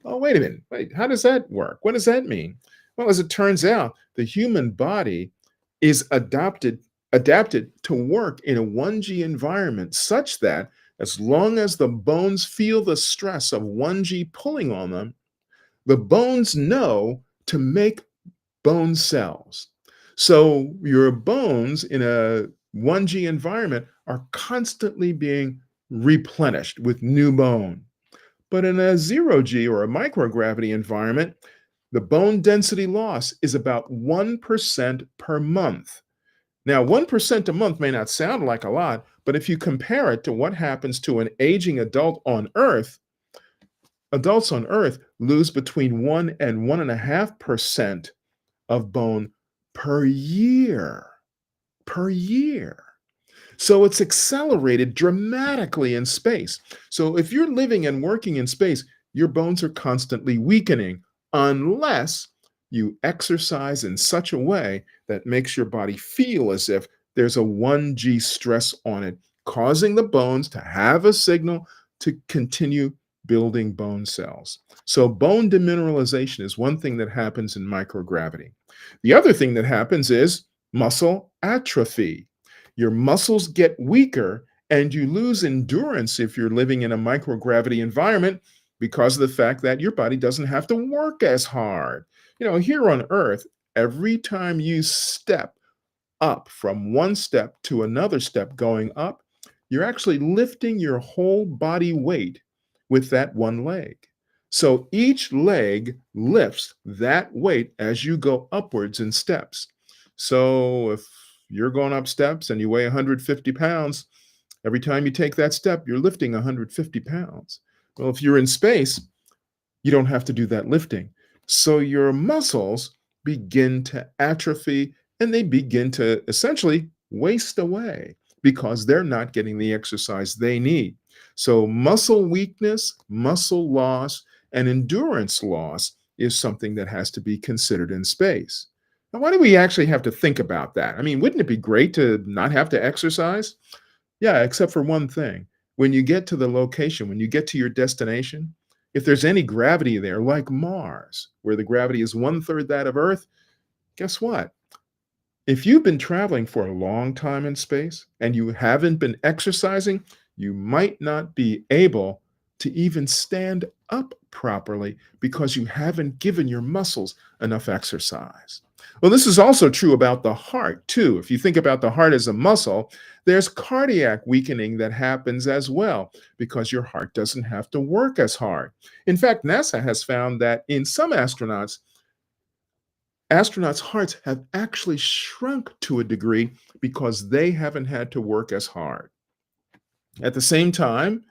Speaker 1: Oh, wait a minute. Wait, how does that work? What does that mean? Well, as it turns out, the human body is adapted to work in a 1G environment such that as long as the bones feel the stress of 1G pulling on them, the bones know to make bone cells. So your bones in a 1G environment are constantly being replenished with new bone. But in a 0G or a microgravity environment, the bone density loss is about 1% per month. Now, 1% a month may not sound like a lot, but if you compare it to what happens to an aging adult on Earth, adults on Earth lose between 1 and 1.5% of bone per year. Per year. So it's accelerated dramatically in space. So if you're living and working in space, your bones are constantly weakening unless you exercise in such a way that makes your body feel as if there's a 1G stress on it, causing the bones to have a signal to continue building bone cells. So bone demineralization is one thing that happens in microgravity. The other thing that happens is muscle atrophy. Your muscles get weaker and you lose endurance if you're living in a microgravity environment because of the fact that your body doesn't have to work as hard. Here on Earth, every time you step up from one step to another step going up, you're actually lifting your whole body weight with that one leg. So each leg lifts that weight as you go upwards in steps. So if you're going up steps and you weigh 150 pounds, every time you take that step, you're lifting 150 pounds. Well, if you're in space, you don't have to do that lifting. So your muscles begin to atrophy and they begin to essentially waste away because they're not getting the exercise they need. So muscle weakness, muscle loss, and endurance loss is something that has to be considered in space. Now, why do we actually have to think about that? I mean, wouldn't it be great to not have to exercise? Yeah, except for one thing. When you get to the location, when you get to your destination, if there's any gravity there, like Mars, where the gravity is 1/3 that of Earth, guess what? If you've been traveling for a long time in space and you haven't been exercising, you might not be able to even stand up properly because you haven't given your muscles enough exercise. Well, this is also true about the heart, too. If you think about the heart as a muscle, there's cardiac weakening that happens as well because your heart doesn't have to work as hard. In fact, NASA has found that in some astronauts' hearts have actually shrunk to a degree because they haven't had to work as hard. At the same time,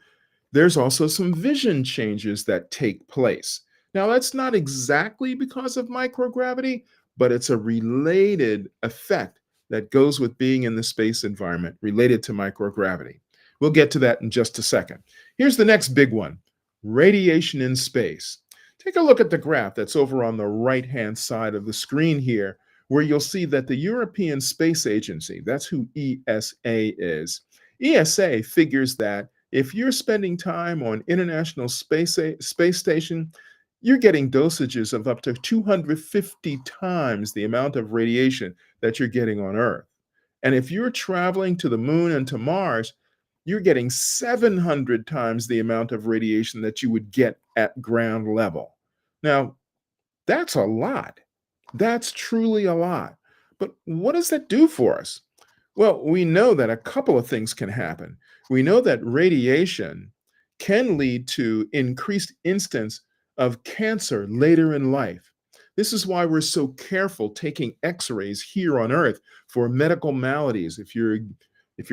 Speaker 1: there's also some vision changes that take place. Now, that's not exactly because of microgravity, but it's a related effect that goes with being in the space environment related to microgravity. We'll get to that in just a second. Here's the next big one: radiation in space. Take a look at the graph that's over on the right-hand side of the screen here, where you'll see that the European Space Agency, that's who ESA is. ESA figures that if you're spending time on International Space Station, you're getting dosages of up to 250 times the amount of radiation that you're getting on Earth. And if you're traveling to the moon and to Mars, you're getting 700 times the amount of radiation that you would get at ground level. Now, that's a lot. That's truly a lot. But what does that do for us? Well, we know that a couple of things can happen. We know that radiation can lead to increased instance of cancer later in life. This is why we're so careful taking x-rays here on Earth for medical maladies. If you're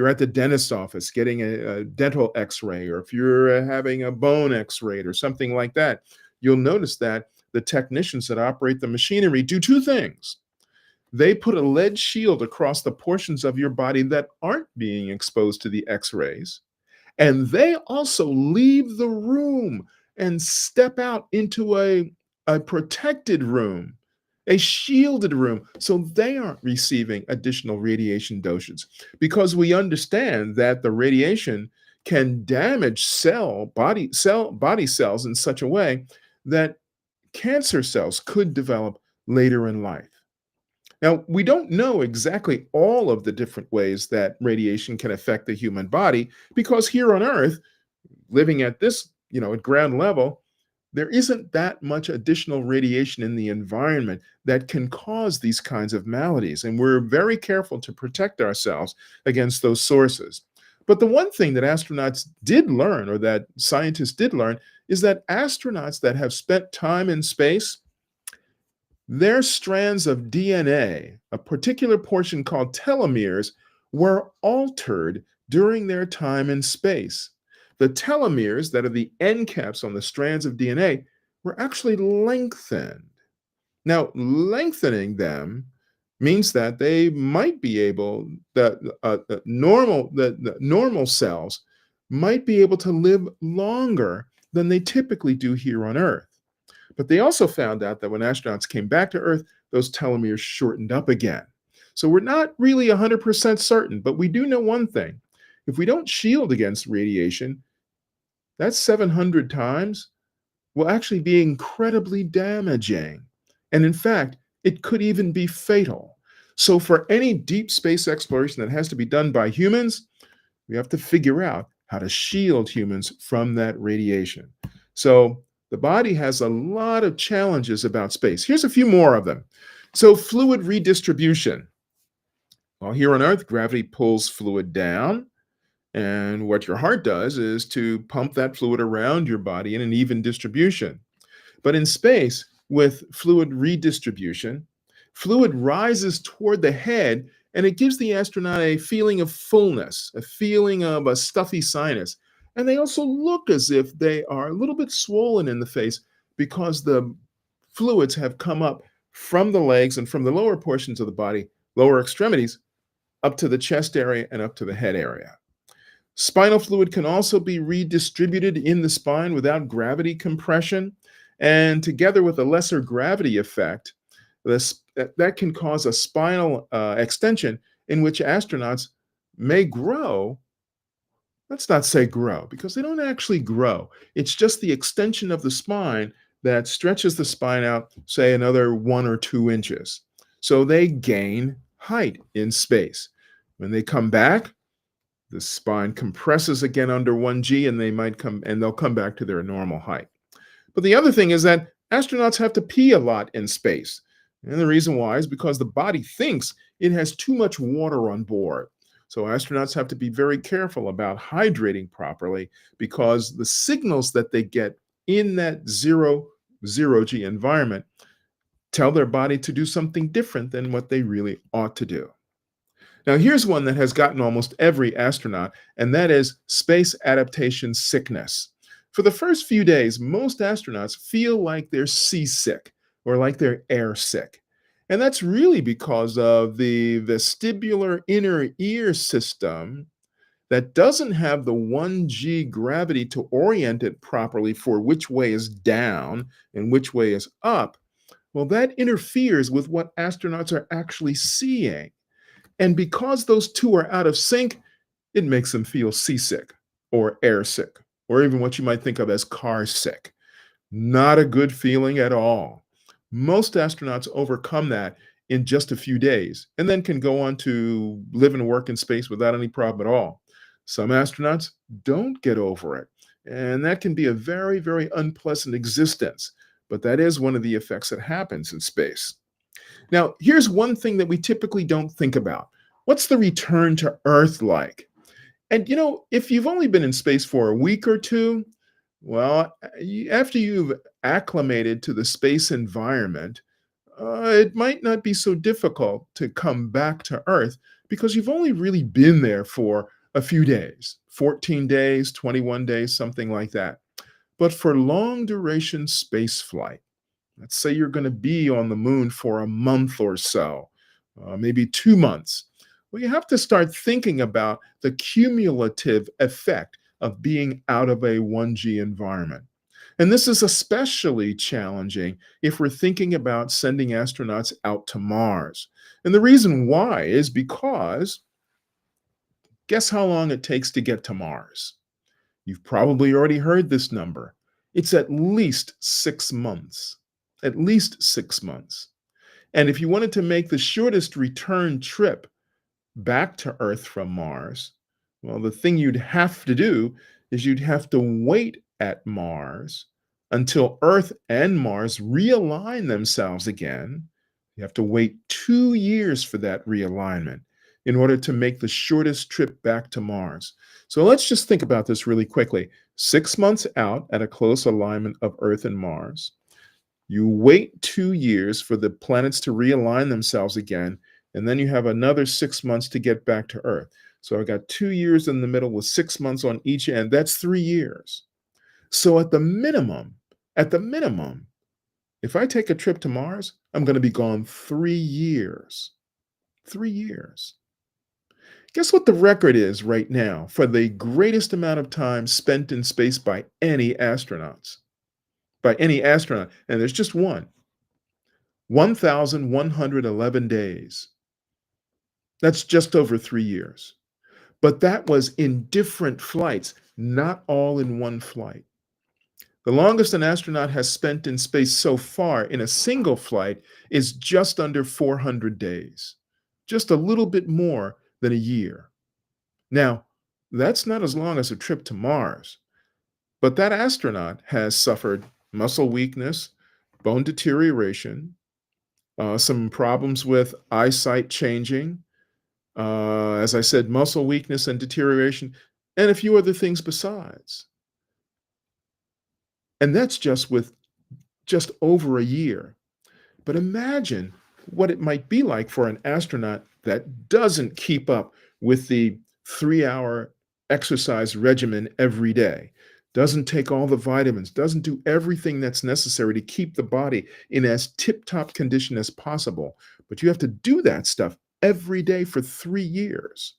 Speaker 1: at the dentist's office getting a dental x-ray, or if you're having a bone x-ray or something like that, you'll notice that the technicians that operate the machinery do two things. They put a lead shield across the portions of your body that aren't being exposed to the x-rays, and they also leave the room and step out into a protected room, a shielded room, so they aren't receiving additional radiation doses, because we understand that the radiation can damage body cells in such a way that cancer cells could develop later in life. Now, we don't know exactly all of the different ways that radiation can affect the human body because here on Earth, living at this, at ground level, there isn't that much additional radiation in the environment that can cause these kinds of maladies. And we're very careful to protect ourselves against those sources. But the one thing that astronauts did learn, or that scientists did learn, is that astronauts that have spent time in space, their strands of DNA, a particular portion called telomeres, were altered during their time in space. The telomeres, that are the end caps on the strands of DNA, were actually lengthened. Now, lengthening them means that they might be able, the normal cells might be able to live longer than they typically do here on Earth. But they also found out that when astronauts came back to Earth, those telomeres shortened up again. So we're not really 100% certain, but we do know one thing. If we don't shield against radiation, That's 700 times will actually be incredibly damaging. And in fact, it could even be fatal. So, for any deep space exploration that has to be done by humans, we have to figure out how to shield humans from that radiation. So, the body has a lot of challenges about space. Here's a few more of them. So, fluid redistribution. Well, here on Earth, gravity pulls fluid down. And what your heart does is to pump that fluid around your body in an even distribution. But in space, with fluid redistribution, fluid rises toward the head and it gives the astronaut a feeling of fullness, a feeling of a stuffy sinus. And they also look as if they are a little bit swollen in the face because the fluids have come up from the legs and from the lower portions of the body, lower extremities, up to the chest area and up to the head area. Spinal fluid can also be redistributed in the spine without gravity compression. And together with a lesser gravity effect, that can cause a spinal extension in which astronauts may grow. Let's not say grow, because they don't actually grow. It's just the extension of the spine that stretches the spine out, say, another 1 or 2 inches. So they gain height in space. When they come back, the spine compresses again under 1G and they'll come back to their normal height. But the other thing is that astronauts have to pee a lot in space. And the reason why is because the body thinks it has too much water on board. So astronauts have to be very careful about hydrating properly because the signals that they get in that zero G environment tell their body to do something different than what they really ought to do. Now, here's one that has gotten almost every astronaut, and that is space adaptation sickness. For the first few days, most astronauts feel like they're seasick or like they're airsick. And that's really because of the vestibular inner ear system that doesn't have the 1G gravity to orient it properly for which way is down and which way is up. Well, that interferes with what astronauts are actually seeing. And because those two are out of sync, it makes them feel seasick or airsick, or even what you might think of as car sick. Not a good feeling at all. Most astronauts overcome that in just a few days and then can go on to live and work in space without any problem at all. Some astronauts don't get over it, and that can be a very, very unpleasant existence. But that is one of the effects that happens in space. Now, here's one thing that we typically don't think about. What's the return to Earth like? And if you've only been in space for a week or two, well, after you've acclimated to the space environment, it might not be so difficult to come back to Earth because you've only really been there for a few days, 14 days, 21 days, something like that. But for long duration space flight, let's say you're going to be on the moon for a month or so, maybe 2 months. Well, you have to start thinking about the cumulative effect of being out of a 1G environment. And this is especially challenging if we're thinking about sending astronauts out to Mars. And the reason why is because guess how long it takes to get to Mars? You've probably already heard this number. It's at least 6 months. At least 6 months. And if you wanted to make the shortest return trip back to Earth from Mars, well, the thing you'd have to do is you'd have to wait at Mars until Earth and Mars realign themselves again. You have to wait 2 years for that realignment in order to make the shortest trip back to Mars. So let's just think about this really quickly. 6 months out at a close alignment of Earth and Mars. You wait 2 years for the planets to realign themselves again, and then you have another 6 months to get back to Earth. So I got 2 years in the middle with 6 months on each end. That's 3 years. So at the minimum, if I take a trip to Mars, I'm going to be gone 3 years. 3 years. Guess what the record is right now for the greatest amount of time spent in space by any astronauts? By any astronaut, and there's just one. 1,111 days. That's just over 3 years. But that was in different flights, not all in one flight. The longest an astronaut has spent in space so far in a single flight is just under 400 days, just a little bit more than a year. Now, that's not as long as a trip to Mars, but that astronaut has suffered muscle weakness, bone deterioration, some problems with eyesight changing, as I said, muscle weakness and deterioration, and a few other things besides. And that's just over a year. But imagine what it might be like for an astronaut that doesn't keep up with the 3-hour exercise regimen every day, doesn't take all the vitamins, doesn't do everything that's necessary to keep the body in as tip-top condition as possible. But you have to do that stuff every day for 3 years.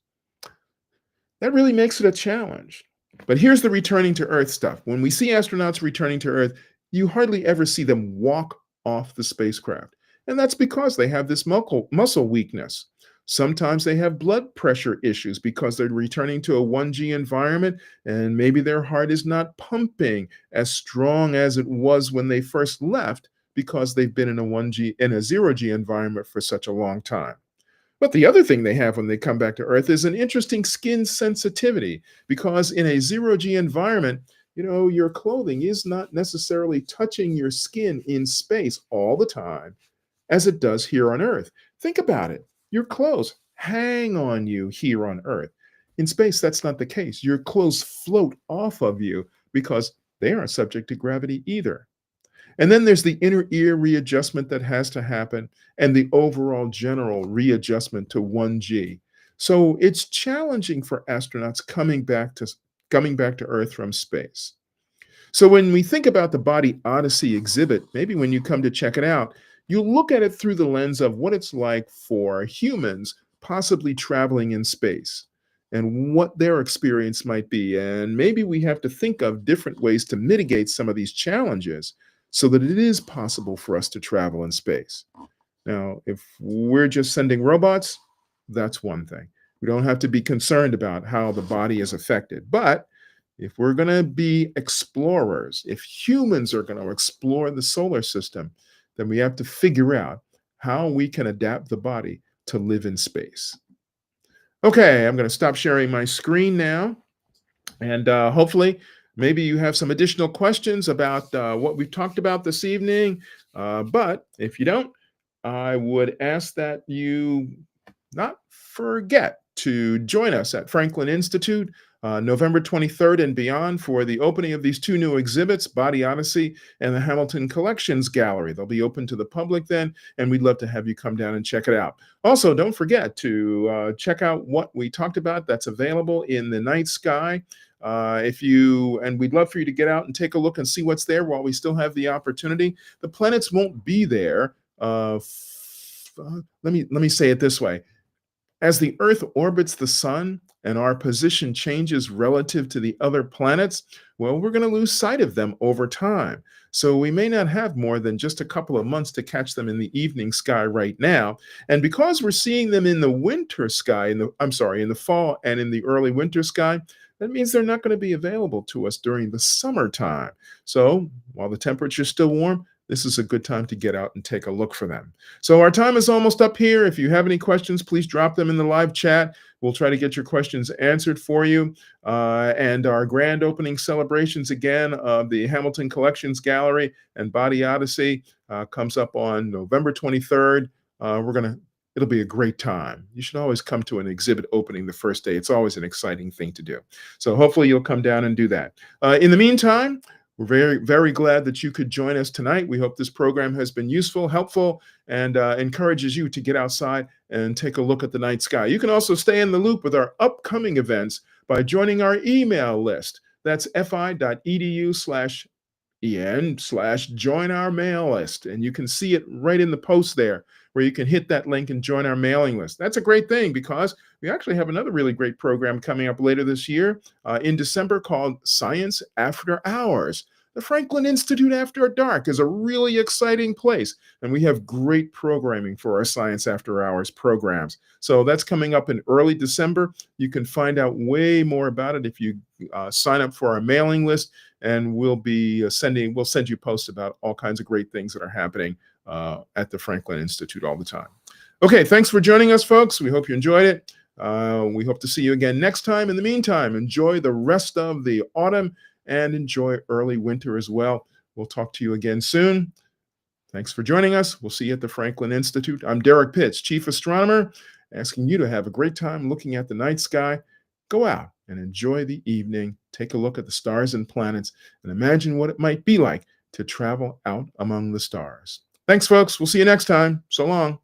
Speaker 1: That really makes it a challenge. But here's the returning to Earth stuff. When we see astronauts returning to Earth, you hardly ever see them walk off the spacecraft. And that's because they have this muscle weakness. Sometimes they have blood pressure issues because they're returning to a 1G environment and maybe their heart is not pumping as strong as it was when they first left because they've been in a 0G environment for such a long time. But the other thing they have when they come back to Earth is an interesting skin sensitivity, because in a 0G environment, your clothing is not necessarily touching your skin in space all the time as it does here on Earth. Think about it. Your clothes hang on you here on Earth. In space, that's not the case. Your clothes float off of you because they aren't subject to gravity either. And then there's the inner ear readjustment that has to happen and the overall general readjustment to 1G. So it's challenging for astronauts coming back to Earth from space. So when we think about the Body Odyssey exhibit, maybe when you come to check it out, you look at it through the lens of what it's like for humans possibly traveling in space and what their experience might be. And maybe we have to think of different ways to mitigate some of these challenges so that it is possible for us to travel in space. Now, if we're just sending robots, that's one thing. We don't have to be concerned about how the body is affected. But if we're going to be explorers, if humans are going to explore the solar system, then we have to figure out how we can adapt the body to live in space. Okay, I'm going to stop sharing my screen now. And hopefully, maybe you have some additional questions about what we've talked about this evening. But if you don't, I would ask that you not forget to join us at Franklin Institute November 23rd and beyond for the opening of these two new exhibits, Body Odyssey and the Hamilton Collections Gallery. They'll be open to the public then, and we'd love to have you come down and check it out. Also, don't forget to check out what we talked about that's available in the night sky. And we'd love for you to get out and take a look and see what's there while we still have the opportunity. The planets won't be there. Let me say it this way. As the Earth orbits the sun and our position changes relative to the other planets, well, we're going to lose sight of them over time. So we may not have more than just a couple of months to catch them in the evening sky right now. And because we're seeing them in the winter sky, in the fall and in the early winter sky, that means they're not going to be available to us during the summertime. So while the temperature's still warm, this is a good time to get out and take a look for them. So our time is almost up here. If you have any questions, please drop them in the live chat. We'll try to get your questions answered for you. And our grand opening celebrations again of the Hamilton Collections Gallery and Body Odyssey comes up on November 23rd. It'll be a great time. You should always come to an exhibit opening the first day. It's always an exciting thing to do. So hopefully you'll come down and do that. In the meantime, we're very, very glad that you could join us tonight. We hope this program has been useful, helpful, and encourages you to get outside and take a look at the night sky. You can also stay in the loop with our upcoming events by joining our email list. That's fi.edu/en/join our mail list. And you can see it right in the post there, where you can hit that link and join our mailing list. That's a great thing because we actually have another really great program coming up later this year in December called Science After Hours. The Franklin Institute After Dark is a really exciting place, and we have great programming for our Science After Hours programs. So that's coming up in early December. You can find out way more about it if you sign up for our mailing list, and we'll send you posts about all kinds of great things that are happening at the Franklin Institute all the time. Okay, thanks for joining us, folks. We hope you enjoyed it. We hope to see you again next time. In the meantime, enjoy the rest of the autumn and enjoy early winter as well. We'll talk to you again soon. Thanks for joining us. We'll see you at the Franklin Institute. I'm Derrick Pitts, Chief Astronomer, asking you to have a great time looking at the night sky. Go out and enjoy the evening. Take a look at the stars and planets and imagine what it might be like to travel out among the stars. Thanks, folks. We'll see you next time. So long.